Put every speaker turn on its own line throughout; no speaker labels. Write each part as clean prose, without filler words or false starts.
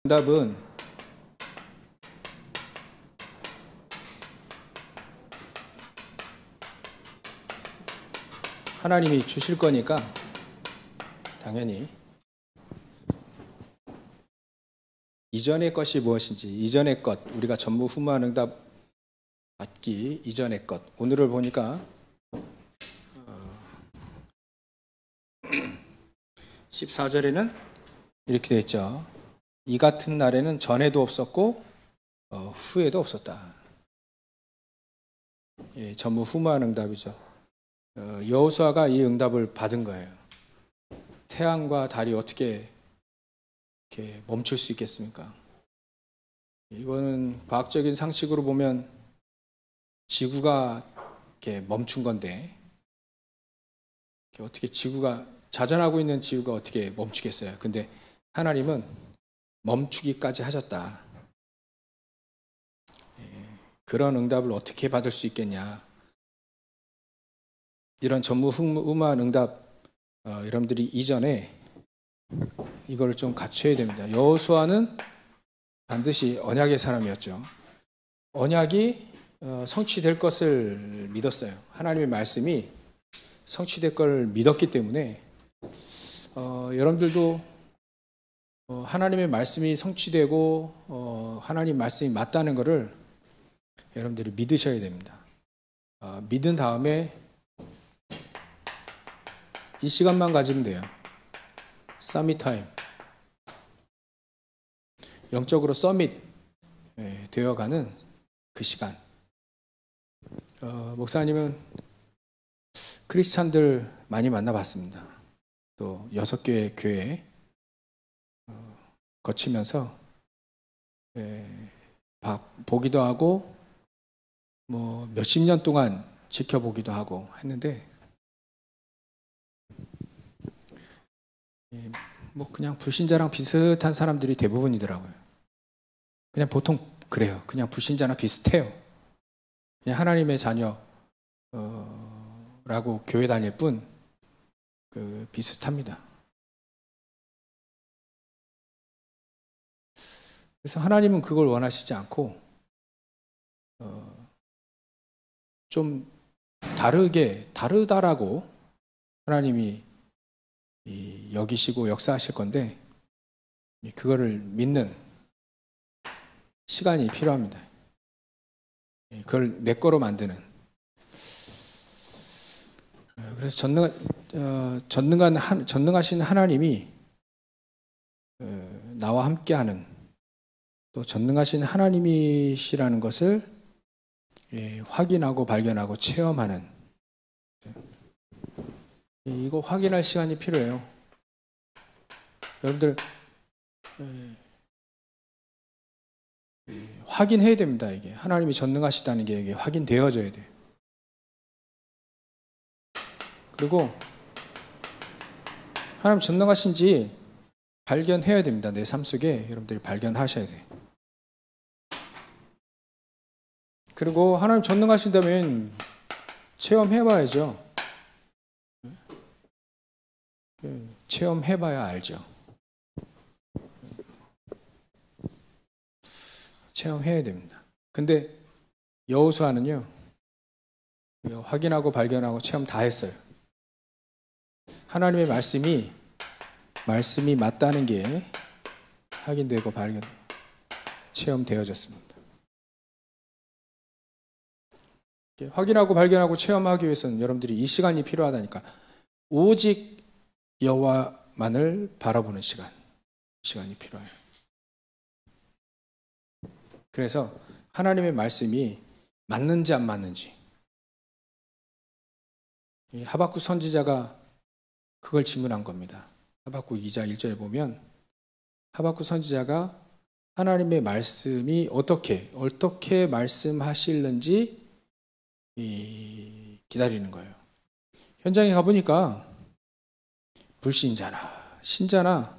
응답은 하나님이 주실 거니까 당연히 이전의 것이 무엇인지, 이전의 것, 우리가 전무후무한 응답 받기 이전의 것. 오늘을 보니까 14절에는 이렇게 되어 있죠. 이 같은 날에는 전에도 없었고 후에도 없었다. 예, 전무후무한 응답이죠. 여호수아가 이 응답을 받은 거예요. 태양과 달이 어떻게 이렇게 멈출 수 있겠습니까? 이거는 과학적인 상식으로 보면 지구가 이렇게 멈춘 건데, 어떻게 지구가 자전하고 있는 지구가 어떻게 멈추겠어요? 근데 하나님은 멈추기까지 하셨다. 그런 응답을 어떻게 받을 수 있겠냐? 이런 전무후무한 응답, 여러분들이 이전에 이걸 좀 갖춰야 됩니다. 여호수아는 반드시 언약의 사람이었죠. 언약이 성취될 것을 믿었어요. 하나님의 말씀이 성취될 걸 믿었기 때문에 여러분들도 하나님의 말씀이 성취되고 하나님 말씀이 맞다는 것을 여러분들이 믿으셔야 됩니다. 믿은 다음에 이 시간만 가지면 돼요. 서밋 타임. 영적으로 서밋 되어가는 그 시간. 목사님은 크리스찬들 많이 만나봤습니다. 또 6개의 교회 거치면서 보기도 하고 뭐 몇십 년 동안 지켜보기도 하고 했는데 뭐 그냥 불신자랑 비슷한 사람들이 대부분이더라고요. 그냥 보통 그래요. 그냥 불신자나 비슷해요. 그냥 하나님의 자녀 라고 교회 다닐 뿐 비슷합니다. 그래서 하나님은 그걸 원하시지 않고 좀 다르다라고 하나님이 여기시고 역사하실 건데 그거를 믿는 시간이 필요합니다. 그걸 내 거로 만드는. 그래서 전능하신 하나님이 나와 함께하는, 또 전능하신 하나님이시라는 것을 확인하고 발견하고 체험하는, 이거 확인할 시간이 필요해요. 여러분들 확인해야 됩니다. 이게 하나님이 전능하시다는 게 이게 확인되어져야 돼요. 그리고 하나님 전능하신지 발견해야 됩니다. 내 삶 속에 여러분들이 발견하셔야 돼요. 그리고 하나님 전능하신다면 체험해봐야죠. 체험해봐야 알죠. 체험해야 됩니다. 근데 여호수아는요, 확인하고 발견하고 체험 다 했어요. 하나님의 말씀이 맞다는 게 확인되고 발견, 체험되어졌습니다. 확인하고 발견하고 체험하기 위해서는 여러분들이 이 시간이 필요하다니까. 오직 여호와만을 바라보는 시간이 필요해요. 그래서 하나님의 말씀이 맞는지 안 맞는지, 하박국 선지자가 그걸 질문한 겁니다. 하박국 2장 1절에 보면 하박국 선지자가 하나님의 말씀이 어떻게 말씀하실는지 기다리는 거예요. 현장에 가보니까 불신자나 신자나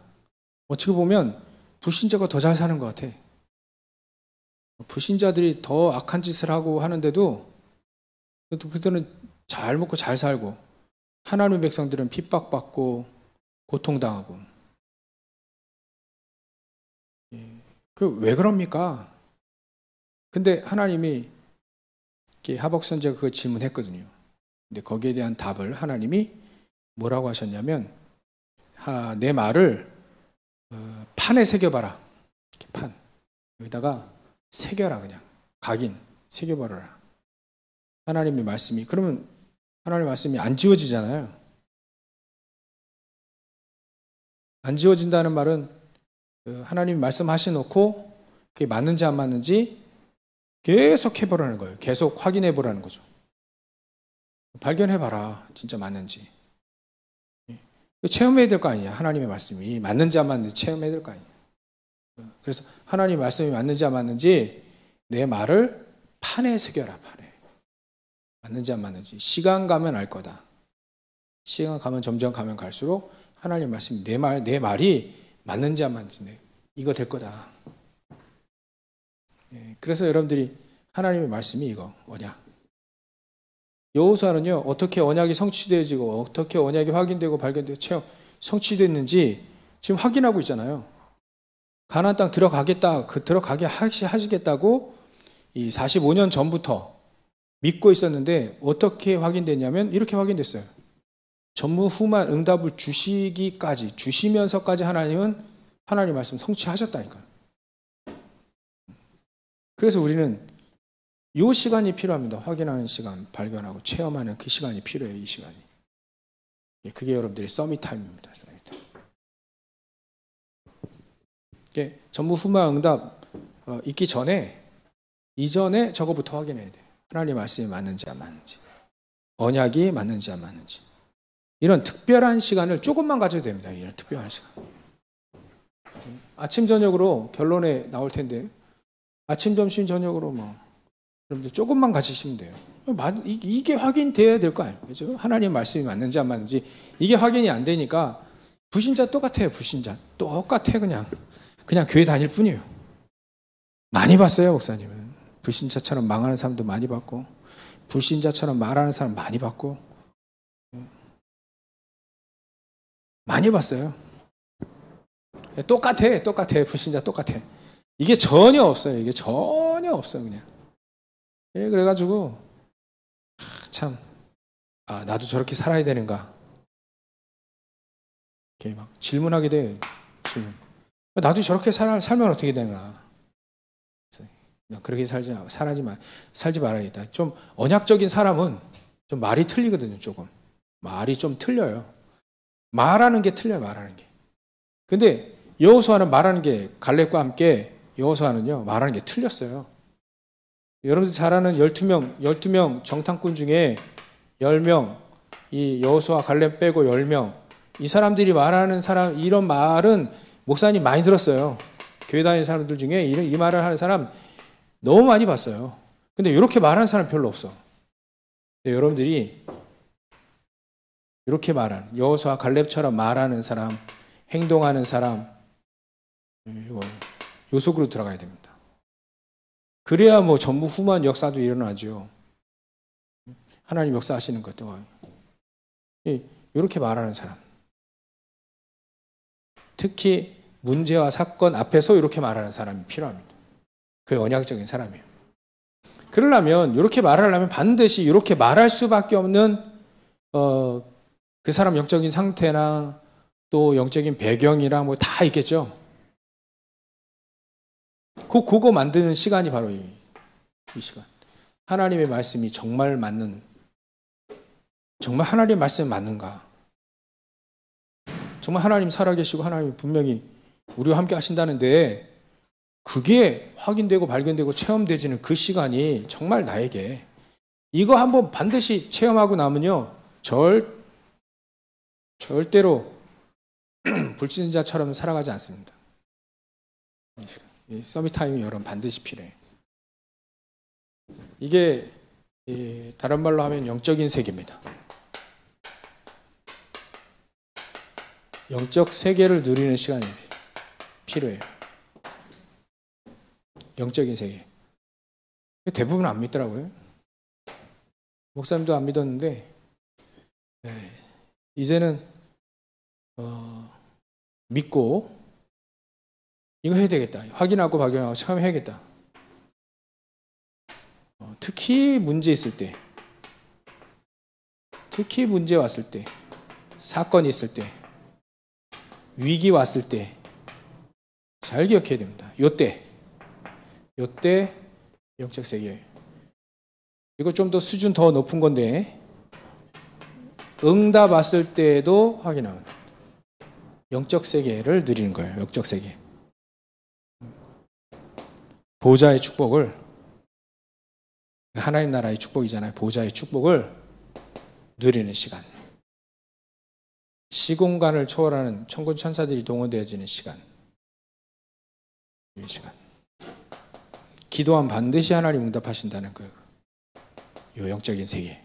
어떻게 보면 불신자가 더 잘 사는 것 같아. 불신자들이 더 악한 짓을 하고 하는데도 그들은 잘 먹고 잘 살고, 하나님의 백성들은 핍박받고 고통당하고, 왜 그럽니까? 근데 하나님이 하박국 선지자가 그거 질문했거든요. 근데 거기에 대한 답을 하나님이 뭐라고 하셨냐면, 내 말을 판에 새겨봐라. 판 여기다가 새겨라. 그냥 각인 새겨버려라. 하나님의 말씀이, 그러면 하나님의 말씀이 안 지워지잖아요. 안 지워진다는 말은 하나님이 말씀하시 놓고 그게 맞는지 안 맞는지 계속 해보라는 거예요. 계속 확인해 보라는 거죠. 발견해봐라. 진짜 맞는지. 체험해야 될 거 아니냐. 하나님의 말씀이 맞는지 안 맞는지 체험해야 될 거 아니냐. 그래서 하나님의 말씀이 맞는지 안 맞는지 내 말을 판에 새겨라. 판에. 맞는지 안 맞는지. 시간 가면 알 거다. 시간 가면 점점 가면 갈수록 하나님의 말씀이 내 말이 맞는지 안 맞는지 이거 될 거다. 그래서 여러분들이 하나님의 말씀이 이거 언약. 여호수아는요, 어떻게 언약이 성취되어지고 어떻게 언약이 확인되고 발견되고 체험 성취됐는지 지금 확인하고 있잖아요. 가나안 땅 들어가겠다, 들어가게 하시겠다고 이 45년 전부터 믿고 있었는데 어떻게 확인됐냐면 이렇게 확인됐어요. 전무후무한 응답을 주시면서까지 하나님은 하나님 말씀 성취하셨다니까요. 그래서 우리는 이 시간이 필요합니다. 확인하는 시간, 발견하고 체험하는 그 시간이 필요해요. 이 시간이. 그게 여러분들의 서밋 타임입니다. 서밋 타임. 전무후무한 응답 있기 전에 이전에 저거부터 확인해야 돼요. 하나님 말씀이 맞는지 안 맞는지, 언약이 맞는지 안 맞는지. 이런 특별한 시간을 조금만 가져도 됩니다. 이런 특별한 시간. 아침 저녁으로 결론에 나올 텐데 아침 점심 저녁으로 여러분들 조금만 가지시면 돼요. 이게 확인돼야 될 거 아니에요. 그죠? 하나님 말씀이 맞는지 안 맞는지 이게 확인이 안 되니까 불신자 똑같아요. 불신자 똑같아. 그냥 교회 다닐 뿐이에요. 많이 봤어요. 목사님은 불신자처럼 망하는 사람도 많이 봤고 불신자처럼 말하는 사람 많이 봤고 많이 봤어요. 똑같아. 불신자 똑같아. 이게 전혀 없어요. 이게 전혀 없어요. 그냥. 그래가지고 참 나도 저렇게 살아야 되는가 이렇게 막 질문하게 돼. 질문. 나도 저렇게 살면 어떻게 되나. 그렇게 살지 말아야겠다. 좀 언약적인 사람은 좀 말이 틀리거든요. 조금 말이 좀 틀려요. 말하는 게 틀려요. 말하는 게. 근데 여호수아는 말하는 게 갈렙과 함께 여호수아는요 말하는 게 틀렸어요. 여러분들 잘 아는 12명 정탐꾼 중에 10명, 이 여호수아 갈렙 빼고 10명, 이 사람들이 말하는 이런 말은 목사님 많이 들었어요. 교회 다니는 사람들 중에 이 말을 하는 사람 너무 많이 봤어요. 근데 이렇게 말하는 사람 별로 없어. 여러분들이 이렇게 말하는, 여호수아 갈렙처럼 말하는 사람, 행동하는 사람, 요 속으로 들어가야 됩니다. 그래야 전무후무한 역사도 일어나죠. 하나님 역사하시는 것도. 이렇게 말하는 사람. 특히 문제와 사건 앞에서 이렇게 말하는 사람이 필요합니다. 그게 언약적인 사람이에요. 그러려면, 이렇게 말하려면 반드시 이렇게 말할 수밖에 없는 그 사람 영적인 상태나 또 영적인 배경이랑 다 있겠죠. 그거 만드는 시간이 바로 이 시간. 하나님의 말씀이 정말 하나님의 말씀이 맞는가? 정말 하나님 살아계시고 하나님이 분명히 우리와 함께 하신다는데 그게 확인되고 발견되고 체험되지는 그 시간이 정말 나에게 이거 한번 반드시 체험하고 나면요 절대로 불신자처럼 살아가지 않습니다. 이 서밋 타임이 여러분 반드시 필요해요. 이게 다른 말로 하면 영적인 세계입니다. 영적 세계를 누리는 시간이 필요해요. 영적인 세계. 대부분 안 믿더라고요. 목사님도 안 믿었는데 이제는 믿고 이거 해야 되겠다. 확인하고 발견하고 처음 해야겠다. 특히 문제 있을 때, 특히 문제 왔을 때, 사건이 있을 때, 위기 왔을 때 잘 기억해야 됩니다. 요때 영적 세계. 이거 좀 더 수준 더 높은 건데, 응답 왔을 때도 확인하면 영적 세계를 누리는 거예요. 영적 세계. 보좌의 축복을, 하나님 나라의 축복이잖아요. 보좌의 축복을 누리는 시간. 시공간을 초월하는 천군 천사들이 동원되어지는 시간. 이 시간. 기도하면 반드시 하나님 응답하신다는 거예요. 이 영적인 세계.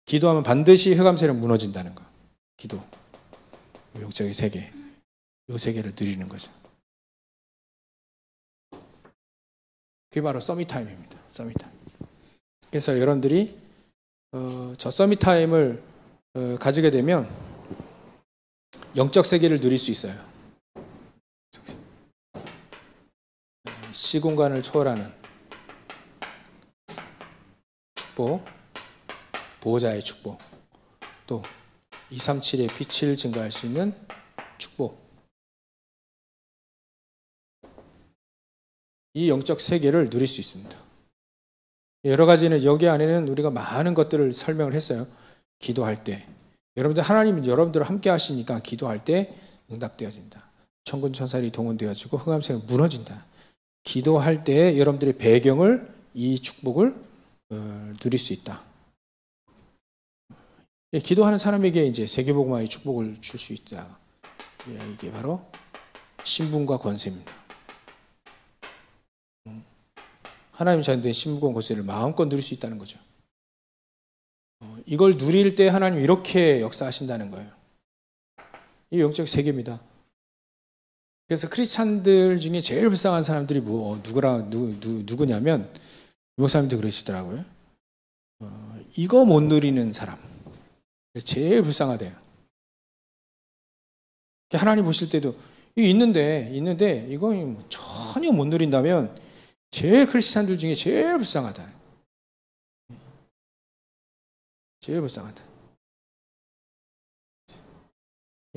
기도하면 반드시 흑암세력 무너진다는 거. 기도. 영적인 세계. 이 세계를 누리는 거죠. 그게 바로 서밋타임입니다. 서밋타임. 그래서 여러분들이 저 서밋타임을 가지게 되면 영적 세계를 누릴 수 있어요. 시공간을 초월하는 축복, 보호자의 축복, 또 237의 빛을 증가할 수 있는 축복. 이 영적 세계를 누릴 수 있습니다. 여러 가지는 여기 안에는 우리가 많은 것들을 설명을 했어요. 기도할 때. 여러분들 하나님은 여러분들과 함께 하시니까 기도할 때 응답되어진다. 천군 천사들이 동원되어지고 흑암세가 무너진다. 기도할 때 여러분들의 배경을, 이 축복을 누릴 수 있다. 기도하는 사람에게 이제 세계복음화의 축복을 줄 수 있다. 이게 바로 신분과 권세입니다. 하나님 자녀된 신분과 권세를 마음껏 누릴 수 있다는 거죠. 이걸 누릴 때 하나님 이렇게 역사하신다는 거예요. 이 영적 세계입니다. 그래서 크리스찬들 중에 제일 불쌍한 사람들이 누구냐면 목사님도 그러시더라고요. 이거 못 누리는 사람 제일 불쌍하대요. 하나님 보실 때도 있는데 이거 전혀 못 누린다면 제일 크리스찬들 중에 제일 불쌍하다. 제일 불쌍하다.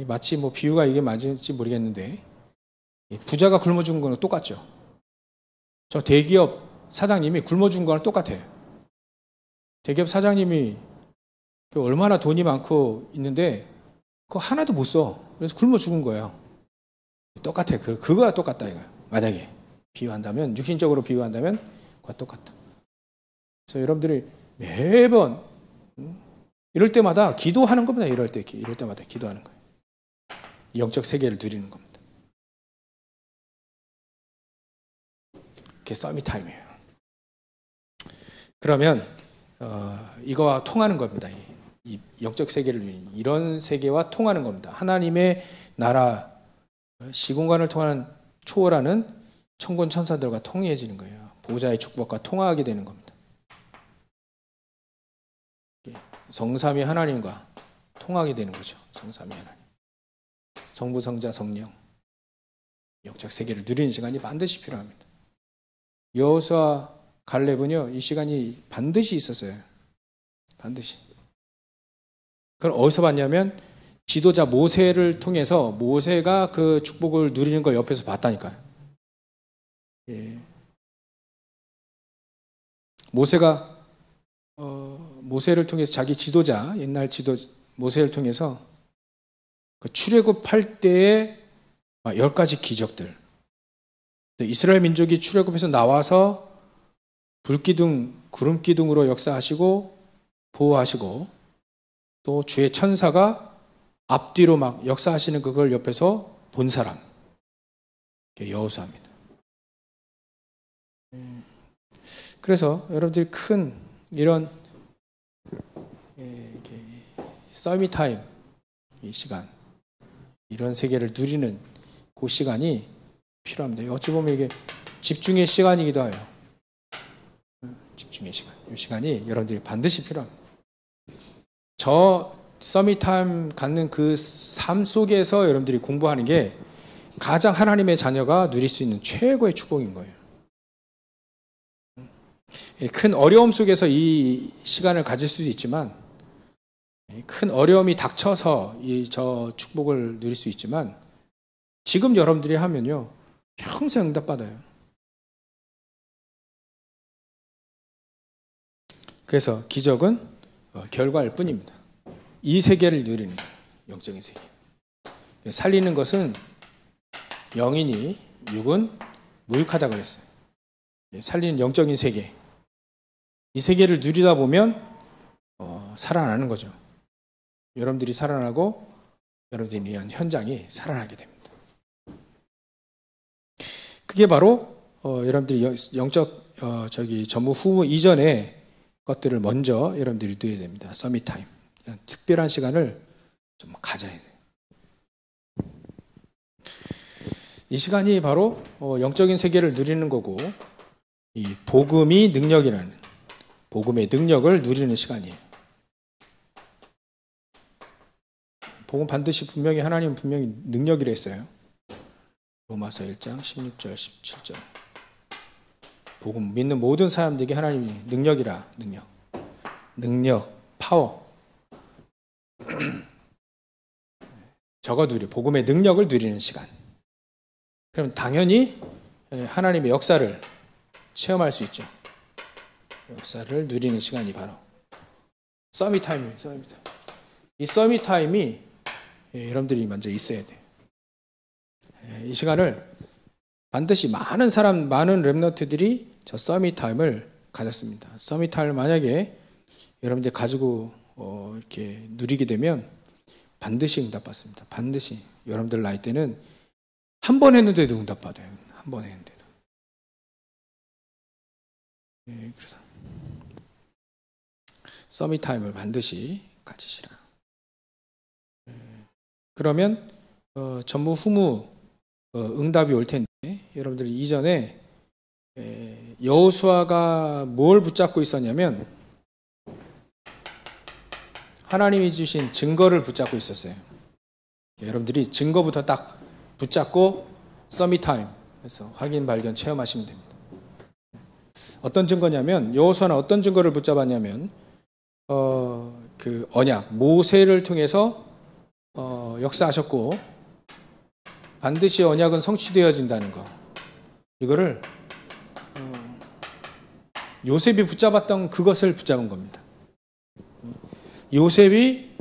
마치 비유가 이게 맞을지 모르겠는데 부자가 굶어 죽은 거는 똑같죠. 저 대기업 사장님이 굶어 죽은 거랑 똑같아요. 대기업 사장님이 얼마나 돈이 많고 있는데 그거 하나도 못 써. 그래서 굶어 죽은 거예요. 똑같아. 그거와 똑같다 이거예요. 만약에 비유한다면, 육신적으로 비유한다면 그거 똑같다. 그래서 여러분들이 매번 이럴 때마다 기도하는 겁니다. 이럴 때마다 기도하는 거예요. 영적 세계를 누리는 겁니다. 그게 서밋타임이에요. 그러면 이거와 통하는 겁니다. 이 영적 세계를 누리는 이런 세계와 통하는 겁니다. 하나님의 나라 시공간을 통하는 초월하는 천군 천사들과 통해지는 거예요. 보호자의 축복과 통하게 되는 겁니다. 성삼위 하나님과 통하게 되는 거죠. 성삼위 하나님. 성부, 성자, 성령. 영적 세계를 누리는 시간이 반드시 필요합니다. 여호수아, 갈렙은요, 이 시간이 반드시 있었어요. 반드시. 그걸 어디서 봤냐면 지도자 모세를 통해서 모세가 그 축복을 누리는 걸 옆에서 봤다니까요. 예. 모세가 모세를 통해서 자기 지도자, 옛날 모세를 통해서 그 출애굽할 때의 10가지 기적들. 이스라엘 민족이 출애굽해서 나와서 불기둥, 구름기둥으로 역사하시고 보호하시고 또 주의 천사가 앞뒤로 막 역사하시는 그걸 옆에서 본 사람. 여호수아입니다. 그래서 여러분들이 큰 이런 서밋타임 이 시간, 이런 세계를 누리는 그 시간이 필요합니다. 어찌 보면 이게 집중의 시간이기도 해요. 집중의 시간. 이 시간이 여러분들이 반드시 필요합니다. 저 서밋타임 갖는 그 삶 속에서 여러분들이 공부하는 게 가장 하나님의 자녀가 누릴 수 있는 최고의 축복인 거예요. 큰 어려움 속에서 이 시간을 가질 수도 있지만, 큰 어려움이 닥쳐서 저 축복을 누릴 수 있지만, 지금 여러분들이 하면요, 평생 응답받아요. 그래서 기적은 결과일 뿐입니다. 이 세계를 누리는 거예요. 영적인 세계. 살리는 것은 영이니 육은 무익하다 그랬어요. 살리는 영적인 세계. 이 세계를 누리다 보면 살아나는 거죠. 여러분들이 살아나고 여러분들이 위한 현장이 살아나게 됩니다. 그게 바로 여러분들이 영적 전무 후무 이전의 것들을 먼저 여러분들이 누려야 됩니다. 서밋 타임. 특별한 시간을 좀 가져야 돼요. 이 시간이 바로 영적인 세계를 누리는 거고, 이 복음이 능력이라는, 복음의 능력을 누리는 시간이에요. 복음 반드시 분명히, 하나님은 분명히 능력이라 했어요. 로마서 1장 16절 17절. 복음 믿는 모든 사람들에게 하나님이 능력이라. 능력, 파워. 저거 복음의 능력을 누리는 시간. 그럼 당연히 하나님의 역사를 체험할 수 있죠. 역사를 누리는 시간이 바로 서밋 타임입니다. 이 서밋 타임이 여러분들이 먼저 있어야 돼요. 이 시간을 반드시 많은 렘넌트들이 저 서밋 타임을 가졌습니다. 서밋 타임을 만약에 여러분들 가지고 이렇게 누리게 되면 반드시 응답받습니다. 반드시. 여러분들 나이 때는 한 번 했는데도 응답받아요. 한 번 했는데도. 그래서 서밋 타임을 반드시 가지시라. 그러면 전무 후무 응답이 올 텐데, 여러분들이 이전에 여호수아가 뭘 붙잡고 있었냐면 하나님이 주신 증거를 붙잡고 있었어요. 여러분들이 증거부터 딱 붙잡고 서밋 타임 해서 확인, 발견, 체험하시면 됩니다. 어떤 증거냐면, 여호수아는 어떤 증거를 붙잡았냐면 그 언약, 모세를 통해서 역사하셨고 반드시 언약은 성취되어진다는 거. 이거를 요셉이 붙잡았던 그것을 붙잡은 겁니다. 요셉이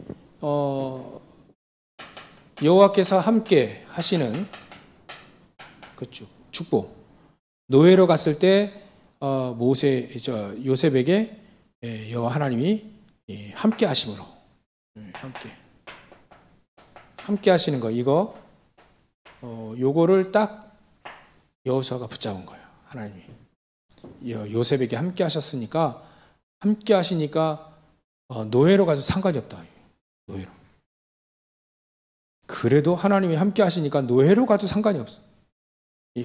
여호와께서 함께 하시는 그 축복. 노예로 갔을 때 요셉에게 여호와 하나님이 함께 하심으로, 함께 하시는 거, 이거 요거를 딱 여호수아가 붙잡은 거예요. 하나님이 요셉에게 함께 하셨으니까, 함께 하시니까 노예로 가도 상관이 없다. 노예로. 그래도 하나님이 함께 하시니까 노예로 가도 상관이 없어.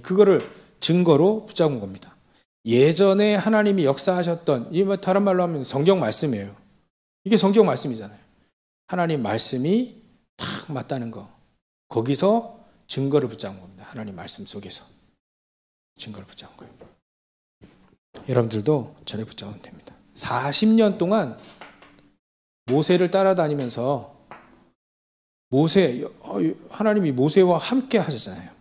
그거를 증거로 붙잡은 겁니다. 예전에 하나님이 역사하셨던, 다른 말로 하면 성경 말씀이에요. 이게 성경 말씀이잖아요. 하나님 말씀이 딱 맞다는 거. 거기서 증거를 붙잡은 겁니다. 하나님 말씀 속에서 증거를 붙잡은 거예요. 여러분들도 저를 붙잡으면 됩니다. 40년 동안 모세를 따라다니면서 하나님이 모세와 함께 하셨잖아요.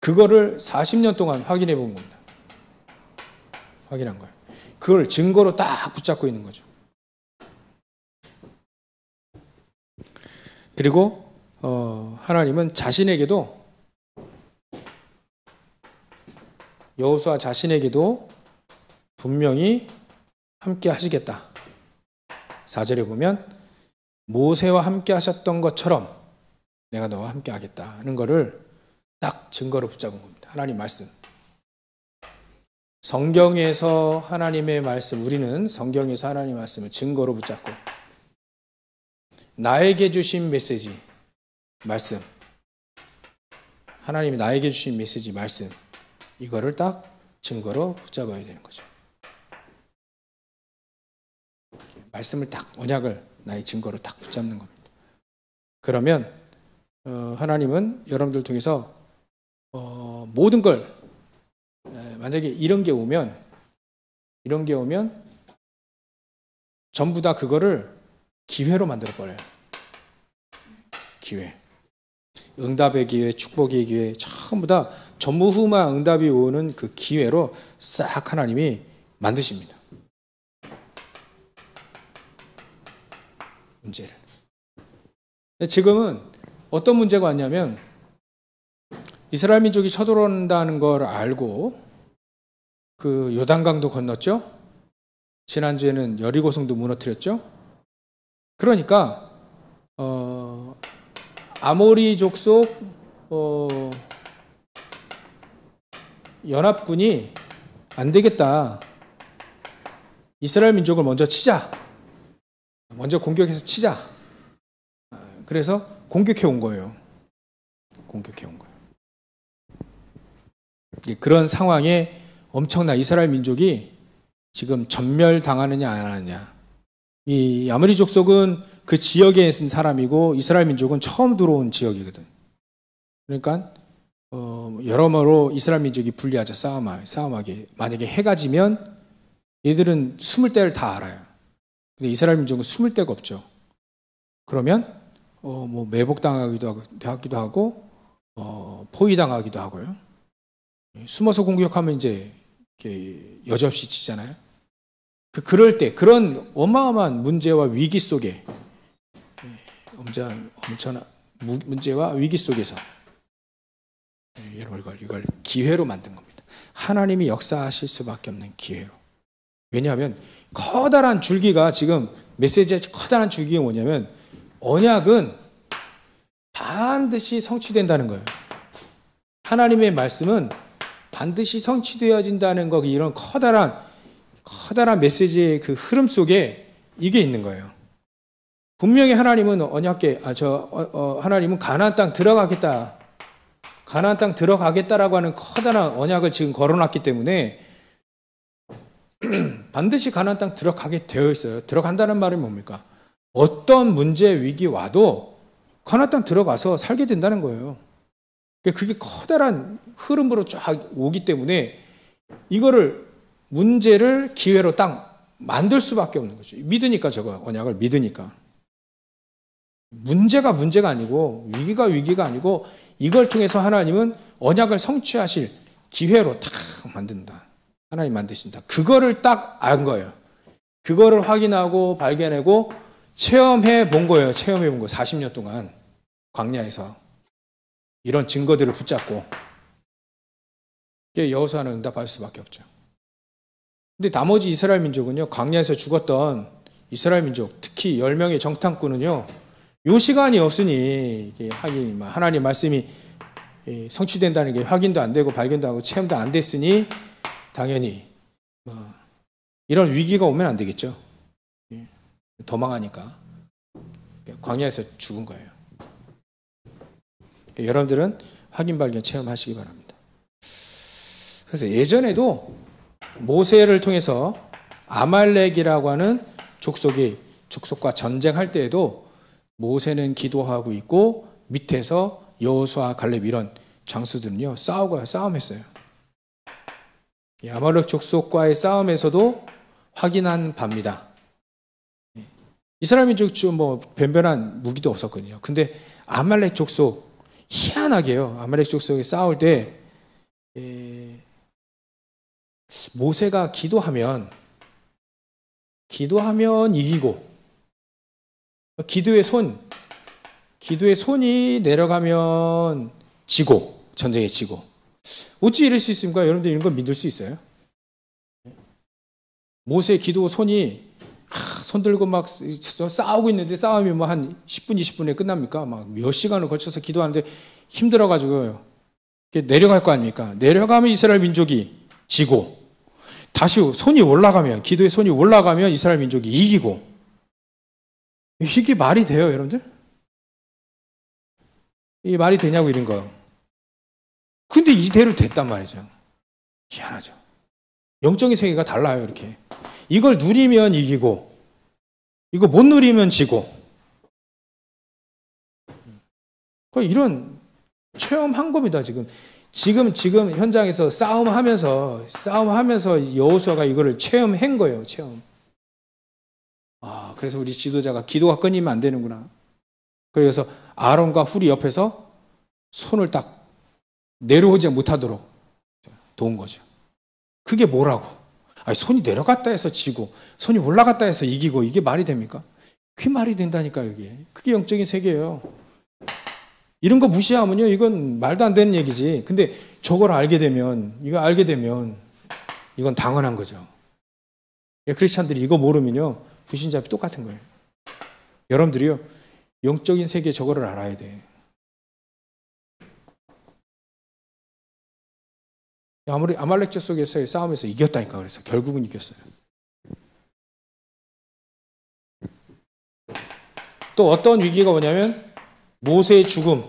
그거를 40년 동안 확인해 본 겁니다. 확인한 거예요. 그걸 증거로 딱 붙잡고 있는 거죠. 그리고 하나님은 자신에게도, 여호수아 자신에게도 분명히 함께 하시겠다. 4절에 보면 모세와 함께 하셨던 것처럼 내가 너와 함께 하겠다는 거를 딱 증거로 붙잡은 겁니다. 하나님 말씀. 성경에서 하나님의 말씀, 우리는 성경에서 하나님의 말씀을 증거로 붙잡고, 나에게 주신 메시지, 말씀, 하나님이 나에게 주신 메시지, 말씀, 이거를 딱 증거로 붙잡아야 되는 거죠. 말씀을 딱, 언약을 나의 증거로 딱 붙잡는 겁니다. 그러면 하나님은 여러분들 통해서 모든 걸 만약에 이런 게 오면 전부 다 그거를 기회로 만들어 버려요. 기회. 응답의 기회, 축복의 기회, 전부 다 전무후무한 응답이 오는 그 기회로 싹 하나님이 만드십니다. 문제를. 지금은 어떤 문제가 왔냐면 이스라엘 민족이 쳐들어온다는 걸 알고 그 요단강도 건넜죠. 지난주에는 여리고성도 무너뜨렸죠. 그러니까 아모리 족속 연합군이 안 되겠다. 이스라엘 민족을 먼저 치자. 먼저 공격해서 치자. 그래서 공격해 온 거예요. 그런 상황에 엄청난 이스라엘 민족이 지금 전멸당하느냐 안 하느냐. 이 아모리 족속은 그 지역에 있는 사람이고 이스라엘 민족은 처음 들어온 지역이거든. 그러니까 여러모로 이스라엘 민족이 불리하죠. 싸움하게. 만약에 해가 지면 얘들은 숨을 데를 다 알아요. 근데 이스라엘 민족은 숨을 데가 없죠. 그러면 매복당하기도 하고 포위당하기도 하고요. 숨어서 공격하면 이제 여지없이 치잖아요. 그럴 때 그런 어마어마한 문제와 위기 속에 엄청난 문제와 위기 속에서 여러분 이걸 기회로 만든 겁니다. 하나님이 역사하실 수밖에 없는 기회로. 왜냐하면 커다란 줄기가 지금 메시지의 커다란 줄기가 뭐냐면 언약은 반드시 성취된다는 거예요. 하나님의 말씀은 반드시 성취되어진다는 거, 이런 커다란 메시지의 그 흐름 속에 이게 있는 거예요. 분명히 하나님은 하나님은 가나안 땅 들어가겠다라고 하는 커다란 언약을 지금 걸어놨기 때문에 반드시 가나안 땅 들어가게 되어 있어요. 들어간다는 말은 뭡니까? 어떤 문제 위기 와도 가나안 땅 들어가서 살게 된다는 거예요. 그게 커다란 흐름으로 쫙 오기 때문에 이거를 문제를 기회로 딱 만들 수밖에 없는 거죠. 믿으니까 저거 언약을 믿으니까. 문제가 아니고 위기가 아니고 이걸 통해서 하나님은 언약을 성취하실 기회로 딱 만든다. 하나님 만드신다. 그거를 딱 안 거예요. 그거를 확인하고 발견하고 체험해 본 거예요. 40년 동안 광야에서 이런 증거들을 붙잡고 여호수아는 응답할 수밖에 없죠. 근데 나머지 이스라엘 민족은요, 광야에서 죽었던 이스라엘 민족, 특히 10명의 정탐꾼은요, 요 시간이 없으니 하나님 말씀이 성취된다는 게 확인도 안 되고 발견도 하고 체험도 안 됐으니 당연히 이런 위기가 오면 안 되겠죠. 더 망하니까 광야에서 죽은 거예요. 여러분들은 확인 발견 체험하시기 바랍니다. 그래서 예전에도 모세를 통해서 아말렉이라고 하는 족속과 전쟁할 때에도 모세는 기도하고 있고 밑에서 여호수아, 갈렙 이런 장수들은요 싸움했어요. 이 아말렉 족속과의 싸움에서도 확인한 바입니다. 이스라엘 민족 변변한 무기도 없었거든요. 근데 아말렉 족속 희한하게요. 아말렉 족속에 싸울 때 모세가 기도하면 이기고 기도의 손이 내려가면 지고 전쟁에 지고 어찌 이럴 수 있습니까? 여러분들 이런 걸 믿을 수 있어요? 모세의 기도 손이 손 들고 막 싸우고 있는데 싸움이 한 10분, 20분에 끝납니까? 막 몇 시간을 걸쳐서 기도하는데 힘들어가지고요. 내려갈 거 아닙니까? 내려가면 이스라엘 민족이 지고 다시 기도의 손이 올라가면 이스라엘 민족이 이기고 이게 말이 돼요, 여러분들? 이게 말이 되냐고 이런 거. 근데 이대로 됐단 말이죠. 희한하죠. 영적인 세계가 달라요, 이렇게. 이걸 누리면 이기고 이거 못 누리면 지고 거의 이런 체험한 겁니다. 지금 현장에서 싸움하면서 여호수아가 이거를 체험한 거예요. 체험. 그래서 우리 지도자가 기도가 끊이면 안 되는구나. 그래서 아론과 훌이 옆에서 손을 딱 내려오지 못하도록 도운 거죠. 그게 뭐라고? 손이 내려갔다 해서 지고 손이 올라갔다 해서 이기고 이게 말이 됩니까? 그게 말이 된다니까요. 그게 영적인 세계예요. 이런 거 무시하면요, 이건 말도 안 되는 얘기지. 근데 이거 알게 되면 이건 당연한 거죠. 크리스찬들이 이거 모르면요, 불신자 똑같은 거예요. 여러분들이요, 영적인 세계 저거를 알아야 돼. 아무리 아말렉 속에서의 싸움에서 이겼다니까. 그래서 결국은 이겼어요. 또 어떤 위기가 오냐면 모세의 죽음.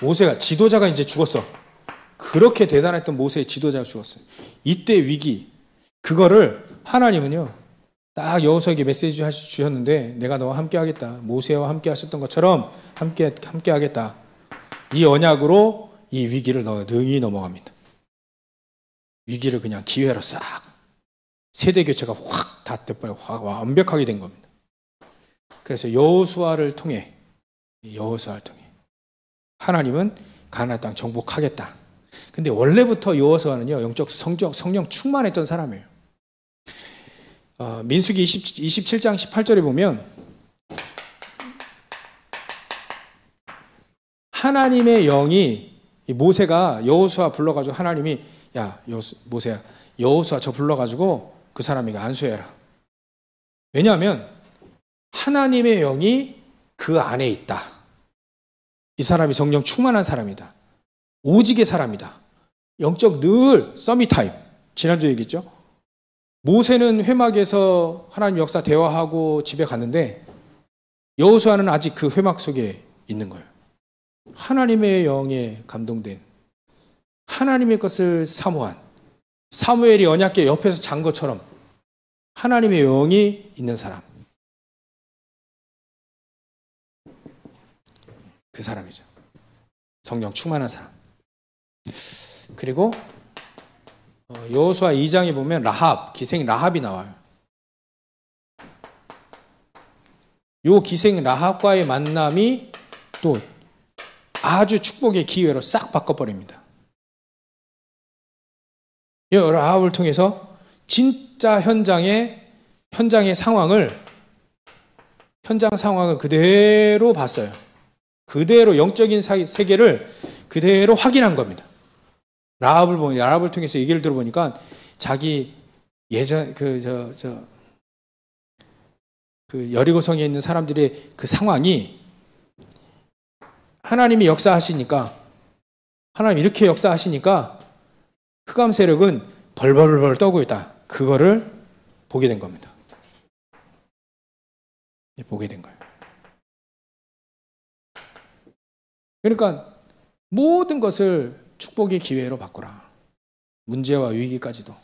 모세가 지도자가 이제 죽었어. 그렇게 대단했던 모세의 지도자가 죽었어요. 이때 위기, 그거를 하나님은요, 딱 여호수아에게 메시지 주셨는데, 내가 너와 함께 하겠다. 모세와 함께 하셨던 것처럼 함께 하겠다. 이 언약으로 이 위기를 능히 넘어갑니다. 위기를 그냥 기회로 싹, 세대 교체가 확 다 돼버려, 완벽하게 된 겁니다. 그래서 여호수아를 통해 하나님은 가나안 땅 정복하겠다. 근데 원래부터 여호수아는요, 영적 성령 충만했던 사람이에요. 민수기 27장 18절에 보면 하나님의 영이 모세가 여호수아 불러가지고 하나님이 모세야, 여호수아 저 불러가지고 그 사람이가 안수해라. 왜냐하면 하나님의 영이 그 안에 있다. 이 사람이 성령 충만한 사람이다. 오직의 사람이다. 영적 늘 서밋타임. 지난주에 얘기했죠. 모세는 회막에서 하나님 역사 대화하고 집에 갔는데 여호수아는 아직 그 회막 속에 있는 거예요. 하나님의 영에 감동된, 하나님의 것을 사모한, 사무엘이 언약궤 옆에서 잔 것처럼 하나님의 영이 있는 사람, 그 사람이죠. 성령 충만한 사람. 그리고 여호수아 2장에 보면 기생 라합이 나와요. 요 기생 라합과의 만남이 또 아주 축복의 기회로 싹 바꿔버립니다. 이 라합을 통해서 진짜 현장의 상황을 그대로 봤어요. 그대로 영적인 세계를 그대로 확인한 겁니다. 라합을 통해서 얘기를 들어보니까 자기 예전 여리고성에 있는 사람들의 그 상황이 하나님이 역사하시니까, 하나님 이렇게 역사하시니까 흑암 세력은 벌벌벌 떠고 있다. 그거를 보게 된 겁니다. 보게 된 거예요. 그러니까 모든 것을 축복의 기회로 바꾸라. 문제와 위기까지도.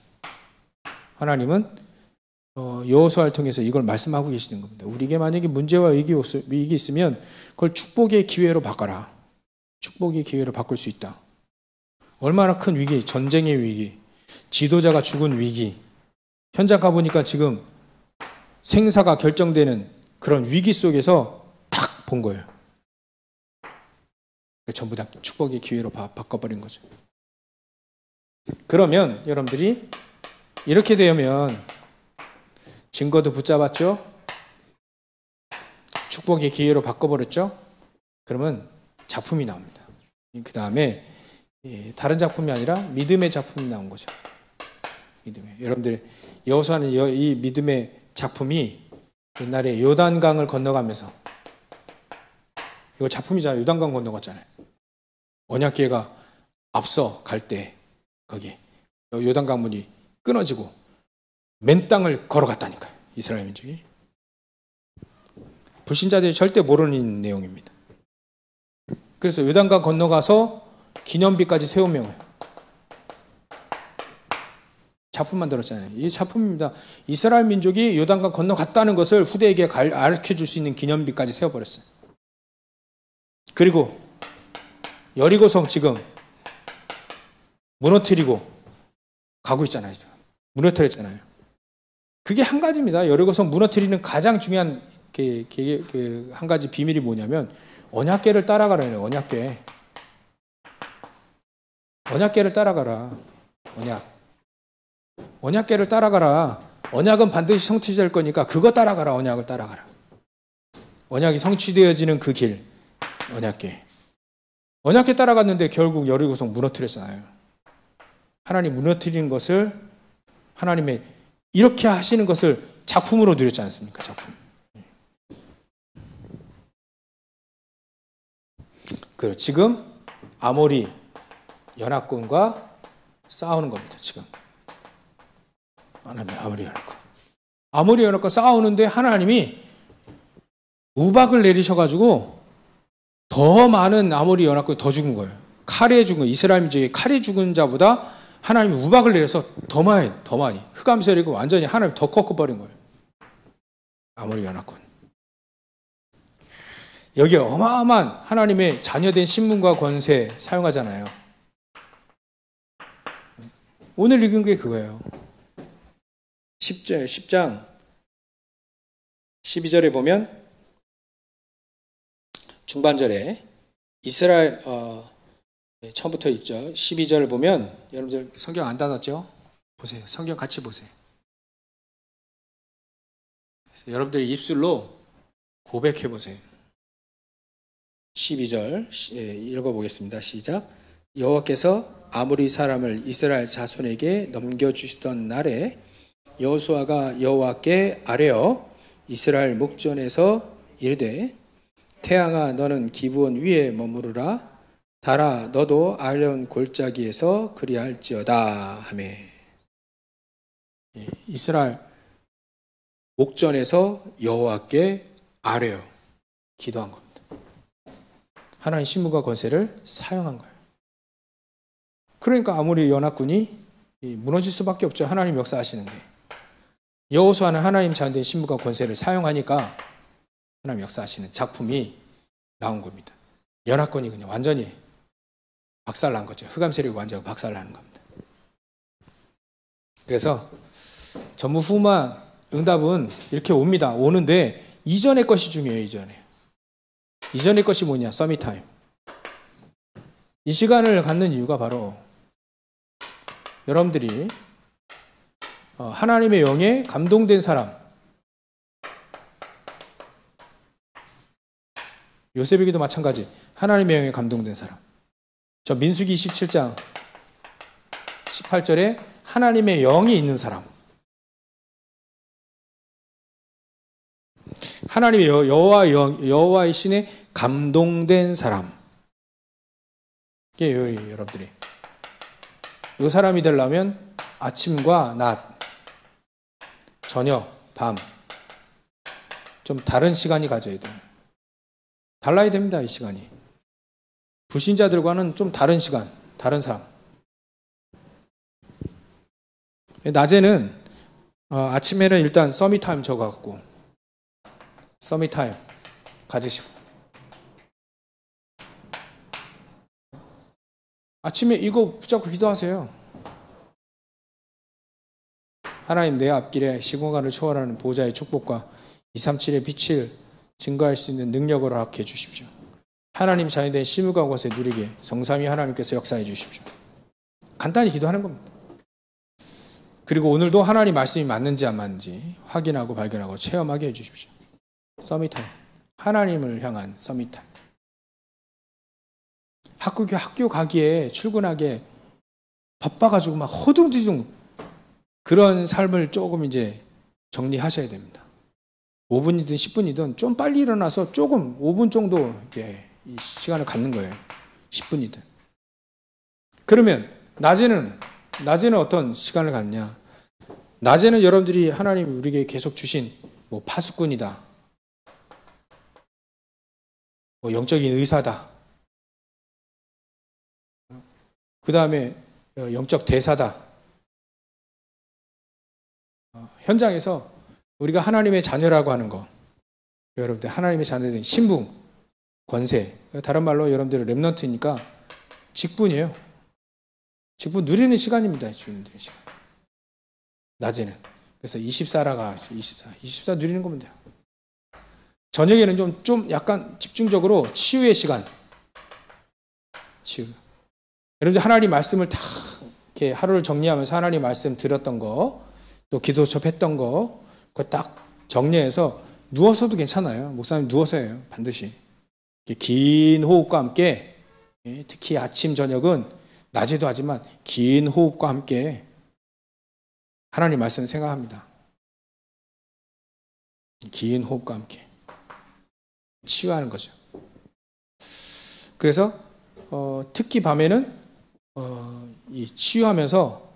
하나님은 여호수아를 통해서 이걸 말씀하고 계시는 겁니다. 우리에게 만약에 문제와 위기 있으면 그걸 축복의 기회로 바꿔라. 축복의 기회로 바꿀 수 있다. 얼마나 큰 위기, 전쟁의 위기, 지도자가 죽은 위기, 현장 가보니까 지금 생사가 결정되는 그런 위기 속에서 딱 본 거예요. 전부 다 축복의 기회로 바꿔버린 거죠. 그러면 여러분들이 이렇게 되면 증거도 붙잡았죠? 축복의 기회로 바꿔버렸죠? 그러면 작품이 나옵니다. 그 다음에 다른 작품이 아니라 믿음의 작품이 나온 거죠. 믿음의. 여러분들 여호수아는 이 믿음의 작품이 옛날에 요단강을 건너가면서, 이거 작품이잖아요. 요단강 건너갔잖아요. 언약궤가 앞서 갈 때 거기 요단강 문이 끊어지고 맨 땅을 걸어갔다니까요. 이스라엘 민족이. 불신자들이 절대 모르는 내용입니다. 그래서 요단강 건너가서 기념비까지 세우면 작품 만들었잖아요. 이 작품입니다. 이스라엘 민족이 요단강 건너갔다는 것을 후대에게 가르쳐줄 수 있는 기념비까지 세워버렸어요. 그리고 여리고성 지금 무너뜨리고 가고 있잖아요. 무너뜨렸잖아요. 그게 한 가지입니다. 여리고성 무너뜨리는 가장 중요한 한 가지 비밀이 뭐냐면 언약궤를 따라가라는 언약궤. 언약궤를 따라가라. 언약궤를 따라가라. 언약은 반드시 성취될 거니까 그거 따라가라. 언약을 따라가라. 언약이 성취되어지는 그 길. 언약궤. 언약궤 따라갔는데 결국 여리고성 무너뜨렸잖아요. 하나님 무너뜨리는 것을 하나님의 이렇게 하시는 것을 작품으로 누렸지 않습니까? 작품. 그리고 지금 아모리 연합군과 싸우는 겁니다. 지금 아모리 연합군과 싸우는데 하나님이 우박을 내리셔가지고 더 많은 아모리 연합군이 더 죽은 거예요. 칼에 죽은 이스라엘 민족이 칼에 죽은 자보다 하나님이 우박을 내려서 더 많이 흑암세력이 완전히 하나님 더 꺾어버린 거예요. 아모리 연합군. 여기에 어마어마한 하나님의 자녀된 신분과 권세 사용하잖아요. 오늘 읽은 게 그거예요. 10장 12절에 보면 중반절에 이스라엘 처음부터 있죠. 12절을 보면 여러분들 성경 안 닫았죠? 보세요. 성경 같이 보세요. 여러분들이 입술로 고백해 보세요. 12절 읽어보겠습니다. 시작. 여호와께서 아모리 사람을 이스라엘 자손에게 넘겨주시던 날에 여호수아가 여호와께 아뢰어 이스라엘 목전에서 이르되 태양아 너는 기브온 위에 머무르라 달아 너도 아련 골짜기에서 그리할지어다 하매. 이스라엘 목전에서 여호와께 아뢰어 기도한 겁니다. 하나님 신분과 권세를 사용한 거예요. 그러니까 아모리 연합군이 무너질 수밖에 없죠. 하나님 역사하시는데. 여호수아는 하나님 자녀된 신분과 권세를 사용하니까 하나님 역사하시는 작품이 나온 겁니다. 연합군이 그냥 완전히 박살난 거죠. 흑암 세력이 완전히 박살나는 겁니다. 그래서 전무후무한 응답은 이렇게 옵니다. 오는데 이전의 것이 중요해요. 이전의 것이 뭐냐? 서밋타임. 이 시간을 갖는 이유가 바로 여러분들이 하나님의 영에 감동된 사람, 요셉에게도 마찬가지 하나님의 영에 감동된 사람. 저 민수기 27장 18절에 하나님의 영이 있는 사람, 하나님의 여호와의 신에 감동된 사람. 이게 여러분들이 이 사람이 되려면 아침과 낮, 저녁, 밤 좀 다른 시간이 가져야 돼요. 달라야 됩니다. 이 시간이. 불신자들과는 좀 다른 시간, 다른 사람. 낮에는 아침에는 일단 서밋타임 적어갖고 서밋타임 가지시고 아침에 이거 붙잡고 기도하세요. 하나님 내 앞길에 시공간을 초월하는 보좌의 축복과 237의 빛을 증거할 수 있는 능력으로 합해 주십시오. 하나님 자녀된 심유가 곳에 누리게 성삼위 하나님께서 역사해 주십시오. 간단히 기도하는 겁니다. 그리고 오늘도 하나님 말씀이 맞는지 안 맞는지 확인하고 발견하고 체험하게 해주십시오. 서밋타임. 하나님을 향한 서밋타임. 학교 가기에 출근하기에 바빠가지고 막 허둥지둥 그런 삶을 조금 이제 정리하셔야 됩니다. 5분이든 10분이든 좀 빨리 일어나서 조금 5분 정도 이렇게 이 시간을 갖는 거예요. 10분이든. 그러면 낮에는 어떤 시간을 갖냐? 낮에는 여러분들이 하나님이 우리에게 계속 주신 뭐 파수꾼이다, 뭐 영적인 의사다, 그 다음에 영적 대사다. 현장에서 우리가 하나님의 자녀라고 하는 거, 여러분들 하나님의 자녀된 신분, 권세. 다른 말로 여러분들 렘넌트니까 직분이에요. 직분 누리는 시간입니다. 주님들의 시간. 낮에는. 그래서 24라가 24 누리는 거면 돼요. 저녁에는 좀 약간 집중적으로 치유의 시간. 치유. 여러분들 하나님 말씀을 다 이렇게 하루를 정리하면서 하나님 말씀 들었던 거, 또 기도 접했던 거, 그거 딱 정리해서 누워서도 괜찮아요. 목사님 누워서 해요. 반드시. 긴 호흡과 함께, 특히 아침, 저녁은 낮에도 하지만 긴 호흡과 함께 하나님 말씀을 생각합니다. 긴 호흡과 함께 치유하는 거죠. 그래서 특히 밤에는 이 치유하면서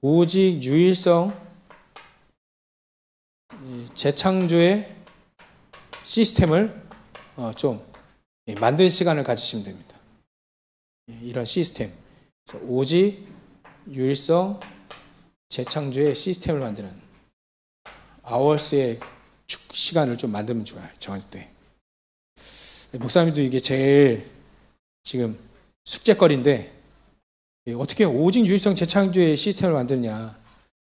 오직 유일성 재창조의 시스템을 좀 만드는 시간을 가지시면 됩니다. 이런 시스템, 그래서 오직 유일성 재창조의 시스템을 만드는 아워스의 시간을 좀 만들면 좋아요. 저녁 때. 목사님도 이게 제일 지금 숙제거리인데 어떻게 오직 유일성 재창조의 시스템을 만드느냐.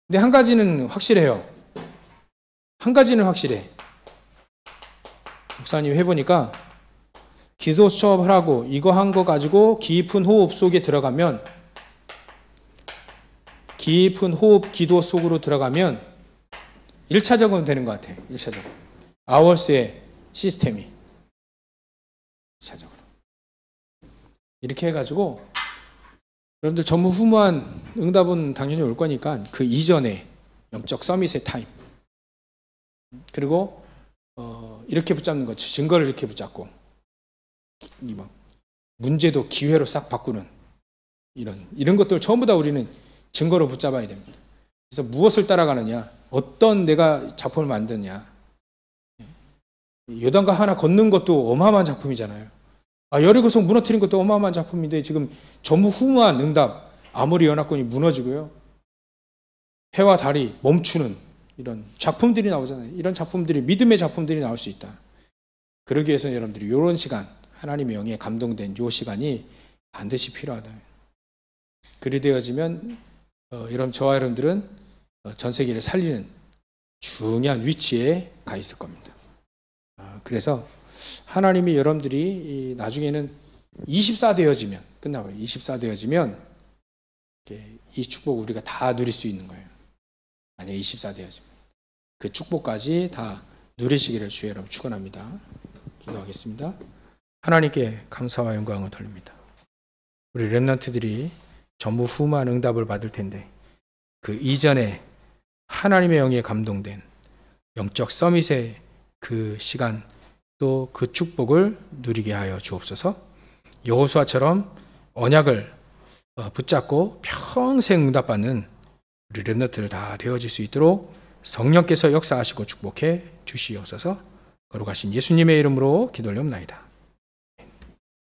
근데 한 가지는 확실해요. 한 가지는 확실해. 목사님 해보니까 기도 수업을 하고 이거 한 거 가지고 깊은 호흡 속에 들어가면, 깊은 호흡 기도 속으로 들어가면 1차적으로 되는 것 같아요. 1차적으로. 아워스의 시스템이 1차적으로. 이렇게 해가지고 여러분들 전무후무한 응답은 당연히 올 거니까 그 이전에 영적 서밋의 타임. 그리고 이렇게 붙잡는 거죠. 증거를 이렇게 붙잡고 문제도 기회로 싹 바꾸는 이런 것들 전부 다 우리는 증거로 붙잡아야 됩니다. 그래서 무엇을 따라가느냐, 어떤 내가 작품을 만드느냐. 요단강 하나 걷는 것도 어마어마한 작품이잖아요. 여리고성 무너뜨린 것도 어마어마한 작품인데 지금 전무후무한 응답, 아모리 연합군이 무너지고요, 해와 달이 멈추는 이런 작품들이 나오잖아요. 이런 작품들이, 믿음의 작품들이 나올 수 있다. 그러기 위해서는 여러분들이 이런 시간, 하나님의 영에 감동된 이 시간이 반드시 필요하다. 그리 되어지면 여러분, 저와 여러분들은 전 세계를 살리는 중요한 위치에 가 있을 겁니다. 그래서 하나님이 여러분들이 나중에는 24 되어지면, 끝나고요. 24 되어지면 이 축복 우리가 다 누릴 수 있는 거예요. 만약에 24 되어지면 그 축복까지 다 누리시기를 주의 여러분 축원합니다. 기도하겠습니다. 하나님께 감사와 영광을 돌립니다. 우리 렘넌트들이 전무후무한 응답을 받을 텐데 그 이전에 하나님의 영에 감동된 영적 서밋의 그 시간, 또 그 축복을 누리게 하여 주옵소서. 여호수아처럼 언약을 붙잡고 평생 응답받는 우리 렘넌트들 다 되어질 수 있도록 성령께서 역사하시고 축복해 주시옵소서. 거룩하신 예수님의 이름으로 기도를 옵나이다.